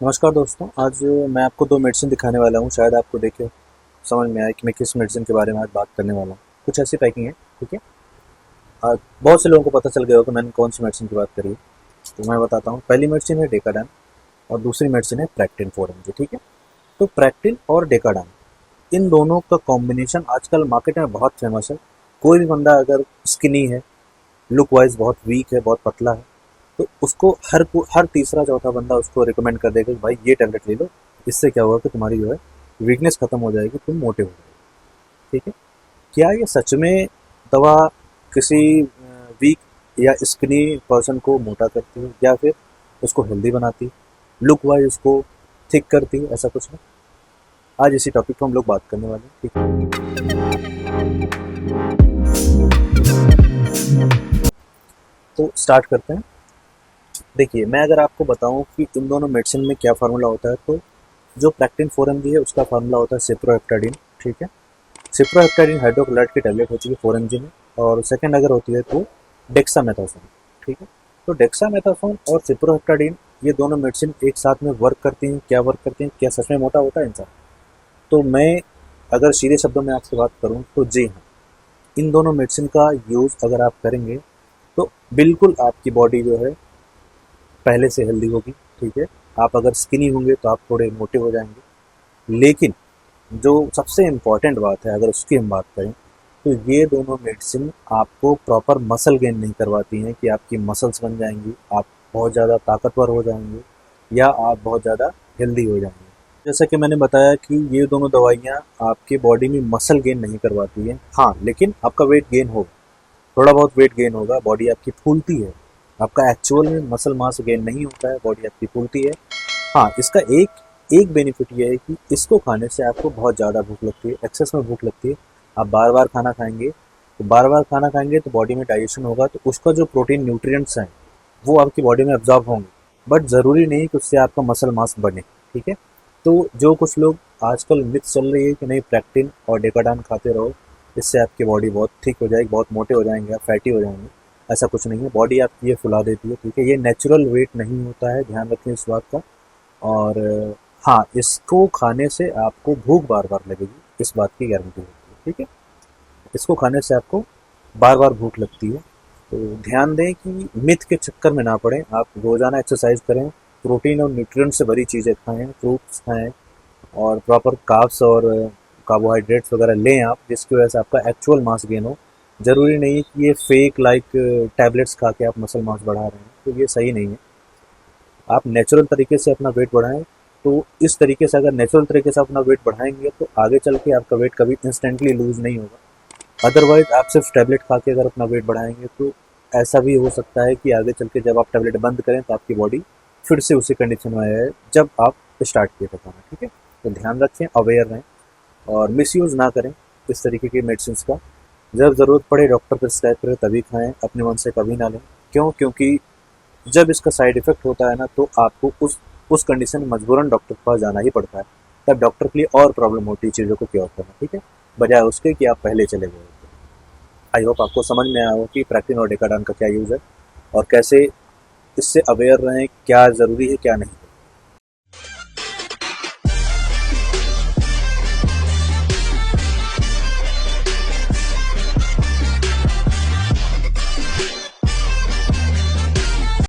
नमस्कार दोस्तों। आज मैं आपको दो मेडिसिन दिखाने वाला हूँ। शायद आपको देख के समझ में आए कि मैं किस मेडिसिन के बारे में आज बात करने वाला हूँ। कुछ ऐसी पैकिंग है, ठीक है। आज बहुत से लोगों को पता चल गया होगा मैंने कौन सी मेडिसिन की बात करी है। तो मैं बताता हूँ। पहली मेडिसिन है डेकाडान और दूसरी मेडिसिन है प्रैक्टिन 4 mg, ठीक है। तो प्रैक्टिन और डेकाडान, इन दोनों का कॉम्बिनेशन आजकल मार्केट में बहुत फेमस है। कोई भी बंदा अगर स्किनी है, लुक वाइज बहुत वीक है, बहुत पतला है, तो उसको हर तीसरा चौथा बंदा उसको रिकमेंड कर देगा कि भाई ये टैबलेट ले लो। इससे क्या होगा कि तुम्हारी जो है वीकनेस खत्म हो जाएगी, तुम मोटे हो जाओगे, ठीक है। क्या ये सच में दवा किसी वीक या स्किनी पर्सन को मोटा करती है या फिर उसको हेल्दी बनाती है, लुक वाइज उसको थिक करती है? ऐसा कुछ नहीं। आज इसी टॉपिक पर हम लोग बात करने वाले हैं, ठीक है। तो स्टार्ट करते हैं। देखिए, मैं अगर आपको बताऊं कि इन दोनों मेडिसिन में क्या फार्मूला होता है, तो जो प्रैक्टिन 4 mg है उसका फार्मूला होता है सिप्रोहेप्टाडीन, ठीक है। सिप्रोहेप्टाडीन हाइड्रोक्लोराइड की टैबलेट होती है 4 mg में, और सेकंड अगर होती है तो डेक्सामेथासोन, ठीक है। तो डेक्सामेथासोन और सिप्रोहेप्टाडीन, ये दोनों मेडिसिन एक साथ में वर्क करती हैं। क्या वर्क करती हैं? क्या सच में मोटा होता है इंसान? तो मैं अगर सीधे शब्दों में आपसे बात करूं तो जी हाँ, इन दोनों मेडिसिन का यूज़ अगर आप करेंगे तो बिल्कुल आपकी बॉडी जो है पहले से हेल्दी होगी, ठीक है। आप अगर स्किनी होंगे तो आप थोड़े मोटे हो जाएंगे। लेकिन जो सबसे इम्पॉर्टेंट बात है, अगर उसकी हम बात करें, तो ये दोनों मेडिसिन आपको प्रॉपर मसल गेन नहीं करवाती हैं कि आपकी मसल्स बन जाएंगी, आप बहुत ज़्यादा ताकतवर हो जाएंगे या आप बहुत ज़्यादा हेल्दी हो जाएंगे। जैसा कि मैंने बताया कि ये दोनों दवाइयाँ आपके बॉडी में मसल गेन नहीं करवाती हैं, हाँ, लेकिन आपका वेट गेन होगा, थोड़ा बहुत वेट गेन होगा, बॉडी आपकी फूलती है। आपका एक्चुअल में मसल मास गेन नहीं होता है, बॉडी आपकी फूलती है। हाँ, इसका एक एक बेनिफिट ये है कि इसको खाने से आपको बहुत ज़्यादा भूख लगती है, एक्सेस में भूख लगती है। आप बार बार खाना खाएंगे, तो बार बार खाना खाएंगे तो बॉडी में डाइजेशन होगा, तो उसका जो प्रोटीन न्यूट्रिएंट्स हैं वो आपकी बॉडी में एब्जॉर्ब होंगे। बट ज़रूरी नहीं कि उससे आपका मसल मास बने, ठीक है। तो जो कुछ लोग आजकल मिथ चल रही है कि नहीं प्रैक्टिन और डेकाडान खाते रहो, इससे आपकी बॉडी बहुत थिक हो जाएगी, बहुत मोटे हो जाएंगे, आप फैटी हो जाएंगे, ऐसा कुछ नहीं है। बॉडी आपकी ये फुला देती है, ठीक है। ये नेचुरल वेट नहीं होता है, ध्यान रखें इस बात का। और हाँ, इसको खाने से आपको भूख बार बार लगेगी, इस बात की गारंटी होती है, ठीक है। इसको खाने से आपको बार बार भूख लगती है। तो ध्यान दें कि मिथ के चक्कर में ना पड़ें, आप रोज़ाना एक्सरसाइज करें, प्रोटीन और न्यूट्रिएंट से भरी चीज़ें खाएं, फ्रूट्स खाएं, और प्रॉपर कार्ब्स और कार्बोहाइड्रेट्स वगैरह लें आप, जिसकी वजह से आपका एक्चुअल मास गेन हो। ज़रूरी नहीं है कि ये फेक लाइक टैबलेट्स खा के आप मसल मास बढ़ा रहे हैं, तो ये सही नहीं है। आप नेचुरल तरीके से अपना वेट बढ़ाएं। तो इस तरीके से अगर नेचुरल तरीके से अपना वेट बढ़ाएंगे तो आगे चल के आपका वेट कभी इंस्टेंटली लूज नहीं होगा। अदरवाइज आप सिर्फ टैबलेट खा के अगर अपना वेट बढ़ाएंगे तो ऐसा भी हो सकता है कि आगे चल के जब आप टैबलेट बंद करें तो आपकी बॉडी फिर से उसी कंडीशन में आए जब आप स्टार्ट किए थे खाना, ठीक है। तो ध्यान रखें, अवेयर रहें और मिसयूज़ ना करें इस तरीके की मेडिसिन का। जब ज़रूरत पड़े डॉक्टर प्रिस्क्राइब करे तभी खाएं, अपने मन से कभी ना लें। क्यों? क्योंकि जब इसका साइड इफेक्ट होता है ना, तो आपको उस कंडीशन में मजबूरन डॉक्टर के पास जाना ही पड़ता है। तब डॉक्टर के लिए और प्रॉब्लम होती है चीज़ों को क्योर करना, ठीक है, बजाय उसके कि आप पहले चले गए। आई होप आपको समझ में आया हो कि प्रैक्टिन और डेकाडान का क्या यूज़ है और कैसे इससे अवेयर रहें, क्या ज़रूरी है क्या नहीं।